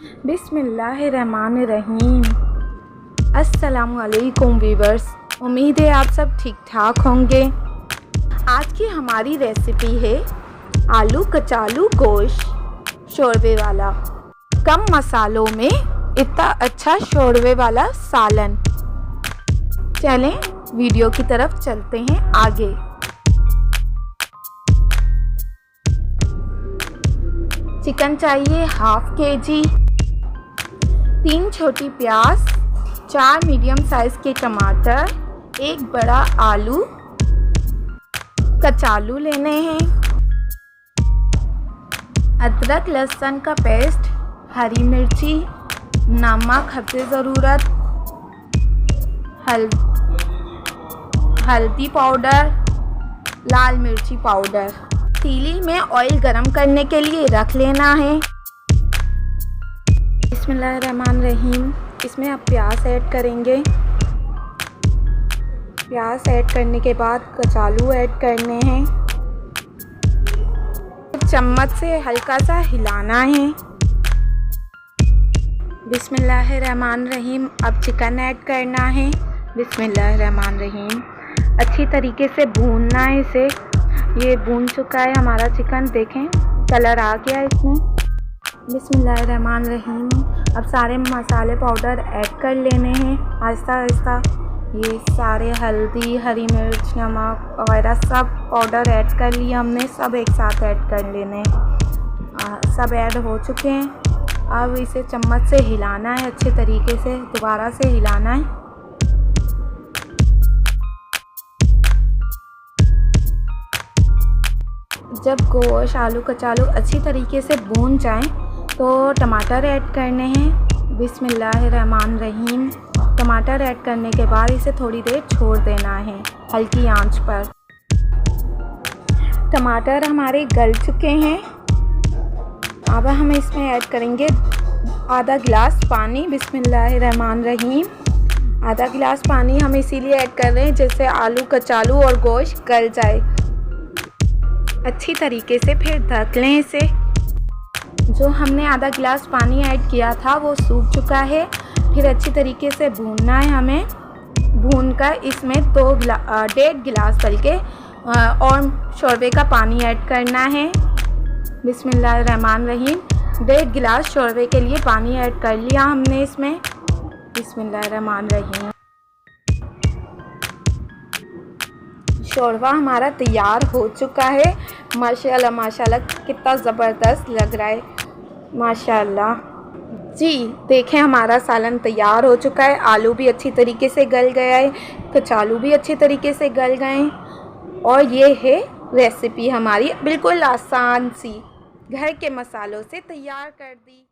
बिस्मिल्लाहिर्रहमानिर्रहीम। अस्सलामुअलैकुम वीवर्स, उम्मीद है आप सब ठीक ठाक होंगे। आज की हमारी रेसिपी है आलू कचालू गोश्त शोरबे वाला। कम मसालों में इतना अच्छा शोरबे वाला सालन। चलें वीडियो की तरफ चलते हैं आगे। चिकन चाहिए हाफ केजी, 3 छोटी प्याज, 4 मीडियम साइज़ के टमाटर, 1 बड़ा आलू, कचालू लेने हैं, अदरक लहसुन का पेस्ट, हरी मिर्ची, नमक हस्बे ज़रूरत, हल्दी पाउडर, लाल मिर्ची पाउडर। पतीली में ऑयल गरम करने के लिए रख लेना है। बिस्मिल्लाहिर्रहमानिर्रहीम। इसमें आप प्याज ऐड करेंगे। प्याज ऐड करने के बाद कचालू ऐड करने हैं। चम्मच से हल्का सा हिलाना है। बिस्मिल्लाहिर्रहमानिर्रहीम। अब चिकन ऐड करना है। बिस्मिल्लाहिर्रहमानिर्रहीम। अच्छी तरीके से भूनना है इसे। ये भून चुका है हमारा चिकन, देखें कलर आ गया है इसमें। बिस्मिल्लाहिर्रहमानिर्रहीम। अब सारे मसाले पाउडर ऐड कर लेने हैं आहिस्ता आहिस्ता। ये सारे हल्दी, हरी मिर्च, नमक वगैरह सब पाउडर ऐड कर लिया हमने, सब एक साथ ऐड कर लेने। सब ऐड हो चुके हैं। अब इसे चम्मच से हिलाना है अच्छे तरीके से, दोबारा से हिलाना है। जब गोश्त आलू कचालू अच्छी तरीके से भून जाएं तो टमाटर ऐड करने हैं। बिस्मिल्लाहिर्रहमानिर्रहीम। टमाटर ऐड करने के बाद इसे थोड़ी देर छोड़ देना है हल्की आंच पर। टमाटर हमारे गल चुके हैं। अब हम इसमें ऐड करेंगे आधा गिलास पानी। बिस्मिल्लाहिर्रहमानिर्रहीम। आधा गिलास पानी हम इसीलिए ऐड कर रहे हैं जिससे आलू कचालू और गोश्त गल जाए अच्छी तरीके से। फिर ढक लें इसे। जो हमने आधा गिलास पानी ऐड किया था वो सूख चुका है। फिर अच्छी तरीके से भूनना है हमें। भूनकर इसमें 1.5 गिलास बल्कि और शोरबे का पानी ऐड करना है। बिस्मिल्लाहिर्रहमानिर्रहीम। 1.5 गिलास शोरबे के लिए पानी ऐड कर लिया हमने इसमें। बिस्मिल्लाहिर्रहमानिर्रहीम। शोरबा हमारा तैयार हो चुका है। माशाल्लाह माशाल्लाह कितना ज़बरदस्त लग रहा है माशाल्लाह जी। देखें हमारा सालन तैयार हो चुका है। आलू भी अच्छी तरीके से गल गया है, कचालू भी अच्छी तरीके से गल गए हैं। और ये है रेसिपी हमारी बिल्कुल आसान सी, घर के मसालों से तैयार कर दी।